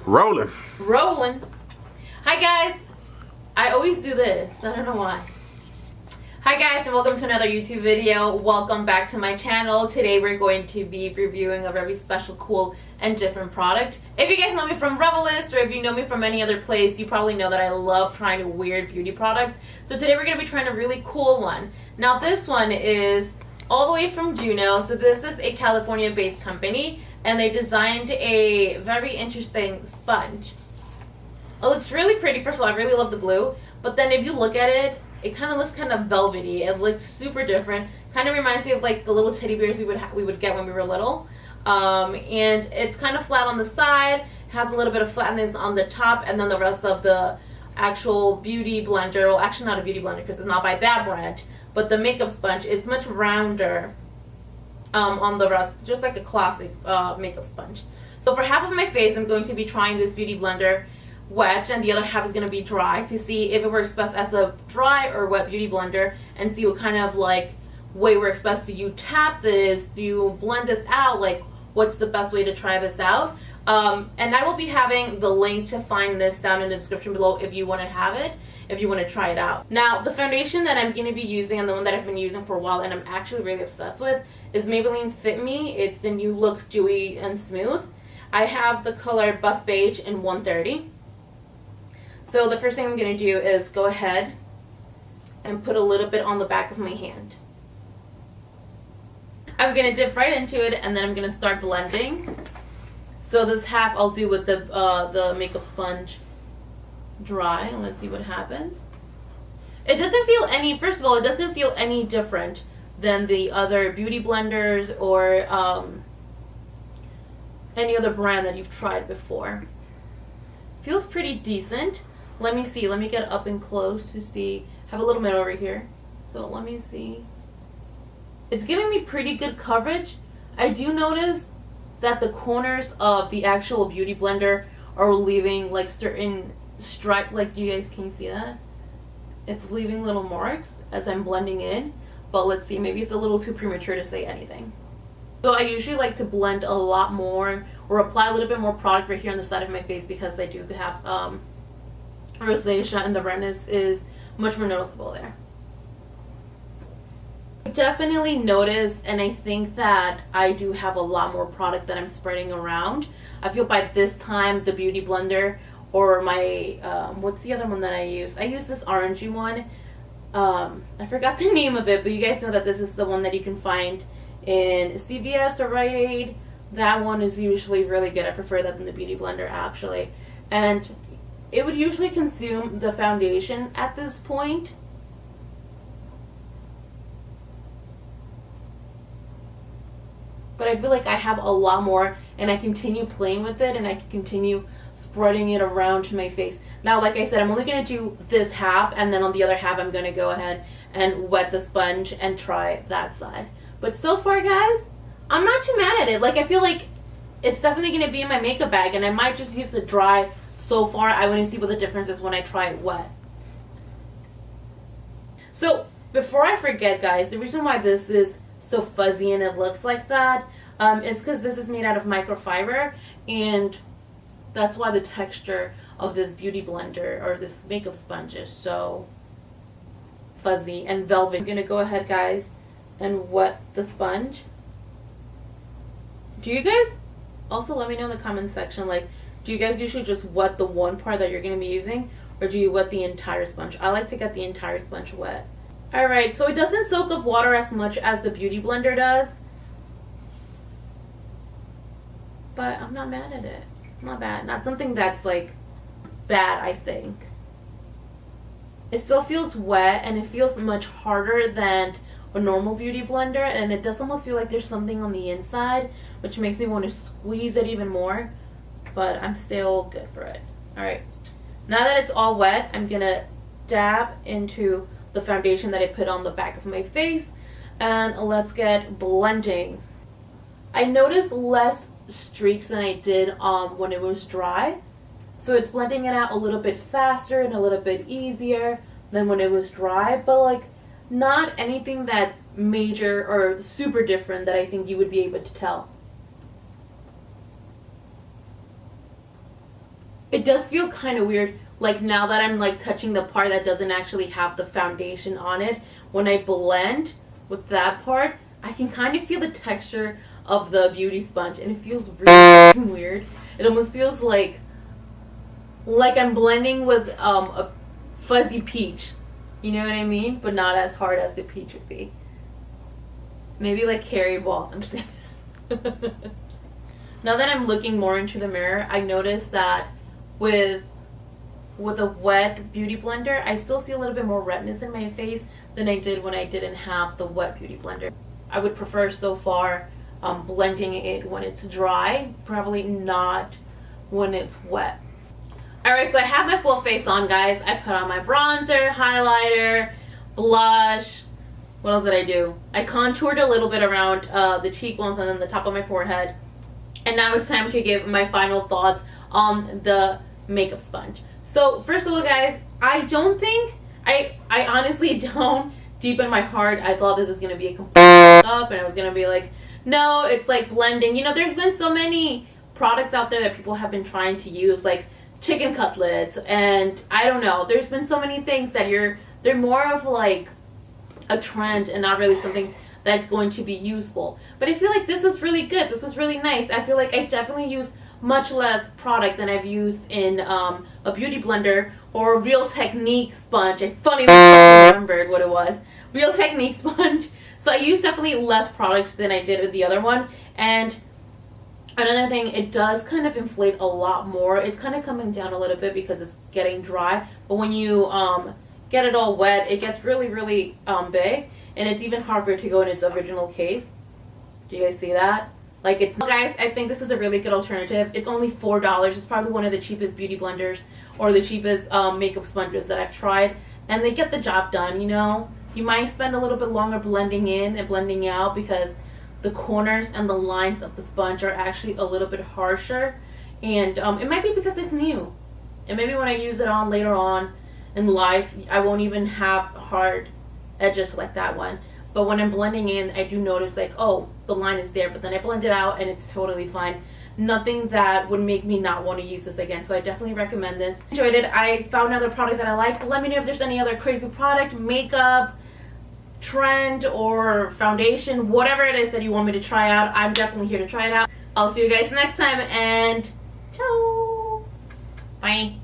Rolling. Rolling. Hi guys. I always do this. I don't know why. Hi guys, and welcome to another YouTube video. Welcome back to my channel. Today we're going to be reviewing a very special, cool, and different product. If you guys know me from Revelist, or if you know me from any other place, you probably know that I love trying weird beauty products. So today we're going to be trying a really cool one. Now this one is all the way from JUNO. So this is a California-based company, and they designed a very interesting sponge. It looks really pretty. First of all, I really love the blue, but then if you look at it, it kind of looks kind of velvety. It looks super different. Kind of reminds me of like the little teddy bears we would get when we were little. And it's kind of flat on the side, has a little bit of flatness on the top, and then the rest of the actual beauty blender, well actually not a beauty blender because it's not by that brand, but the makeup sponge is much rounder on the rest, just like a classic makeup sponge. So for half of my face, I'm going to be trying this beauty blender wet, and the other half is going to be dry to see if it works best as a dry or wet beauty blender, and see what kind of like way works best. Do you tap this? Do you blend this out? Like, what's the best way to try this out? And I will be having the link to find this down in the description below if you want to have it, if you want to try it out. Now, the foundation that I'm going to be using, and the one that I've been using for a while and I'm actually really obsessed with, is Maybelline's Fit Me. It's the New Look Dewy and Smooth. I have the color Buff Beige in 130. So the first thing I'm going to do is go ahead and put a little bit on the back of my hand. I'm going to dip right into it, and then I'm going to start blending. So this half I'll do with the makeup sponge dry, and let's see what happens. It doesn't feel any, first of all, it doesn't feel any different than the other beauty blenders or any other brand that you've tried before. Feels pretty decent. Let me see. Let me get up and close to see. I have a little bit over here. So let me see. It's giving me pretty good coverage. I do notice that the corners of the actual beauty blender are leaving like certain stripe. Like, you guys, can you see that? It's leaving little marks as I'm blending in. But let's see. Maybe it's a little too premature to say anything. So I usually like to blend a lot more or apply a little bit more product right here on the side of my face because I do have rosacea, and the redness is much more noticeable there. I definitely notice, and I think that I do have a lot more product that I'm spreading around. I feel by this time the beauty blender or my what's the other one that I use? I use this orangey one. I forgot the name of it, but you guys know that this is the one that you can find in CVS or Rite Aid. That one is usually really good. I prefer that than the beauty blender actually, and it would usually consume the foundation at this point. But I feel like I have a lot more, and I continue playing with it, and I can continue spreading it around to my face. Now, like I said, I'm only going to do this half, and then on the other half I'm going to go ahead and wet the sponge and try that side. But so far, guys, I'm not too mad at it. Like, I feel like it's definitely going to be in my makeup bag, and I might just use the dry so far. I want to see what the difference is when I try it wet. So, before I forget, guys, the reason why this is so fuzzy and it looks like that is because this is made out of microfiber, and that's why the texture of this beauty blender or this makeup sponge is so fuzzy and velvet. I'm going to go ahead, guys, and wet the sponge. Do you guys also let me know in the comment section, like, do you guys usually just wet the one part that you're going to be using, or do you wet the entire sponge? I like to get the entire sponge wet. Alright, so it doesn't soak up water as much as the beauty blender does, but I'm not mad at it. Not bad. Not something that's like bad, I think. It still feels wet, and it feels much harder than a normal beauty blender, and it does almost feel like there's something on the inside, which makes me want to squeeze it even more, but I'm still good for it. Alright, now that it's all wet, I'm gonna dab into the foundation that I put on the back of my face, and let's get blending. I noticed less streaks than I did when it was dry, so it's blending it out a little bit faster and a little bit easier than when it was dry, but like not anything that's major or super different that I think you would be able to tell. it does feel kind of weird. Like now that I'm like touching the part that doesn't actually have the foundation on it, when I blend with that part, I can kind of feel the texture of the beauty sponge, and it feels really weird. It almost feels like I'm blending with a fuzzy peach. You know what I mean? But not as hard as the peach would be. Maybe like Harry balls. I'm just saying. Now that I'm looking more into the mirror, I noticed that with a wet beauty blender, I still see a little bit more redness in my face than I did when I didn't have the wet beauty blender. I would prefer so far blending it when it's dry, probably not when it's wet. Alright, so I have my full face on, guys. I put on my bronzer, highlighter, blush. What else did I do? I contoured a little bit around the cheekbones and then the top of my forehead. And now it's time to give my final thoughts on the makeup sponge. So first of all, guys, I honestly don't, deep in my heart, I thought this was going to be a complete up, and I was going to be like, no, it's like blending. You know, there's been so many products out there that people have been trying to use, like chicken cutlets, and I don't know, there's been so many things that they're more of like a trend and not really something that's going to be useful. But I feel like this was really good. This was really nice. I feel like I definitely used much less product than I've used in a beauty blender or a Real Technique sponge. I funny remembered what it was. Real Technique sponge. So I used definitely less products than I did with the other one. And another thing, it does kind of inflate a lot more. It's kind of coming down a little bit because it's getting dry. But when you get it all wet, it gets really, really big. And it's even harder to go in its original case. Do you guys see that? Like, it's, guys, I think this is a really good alternative. It's only $4. It's probably one of the cheapest beauty blenders or the cheapest makeup sponges that I've tried. And they get the job done, you know. You might spend a little bit longer blending in and blending out because the corners and the lines of the sponge are actually a little bit harsher. And it might be because it's new. And maybe when I use it on later on in life, I won't even have hard edges like that one. But when I'm blending in, I do notice like, oh, the line is there, but then I blend it out and it's totally fine. Nothing that would make me not want to use this again. So I definitely recommend this. Enjoyed it. I found another product that I like. Let me know if there's any other crazy product, makeup, trend, or foundation, whatever it is that you want me to try out. I'm definitely here to try it out. I'll see you guys next time, and ciao. Bye.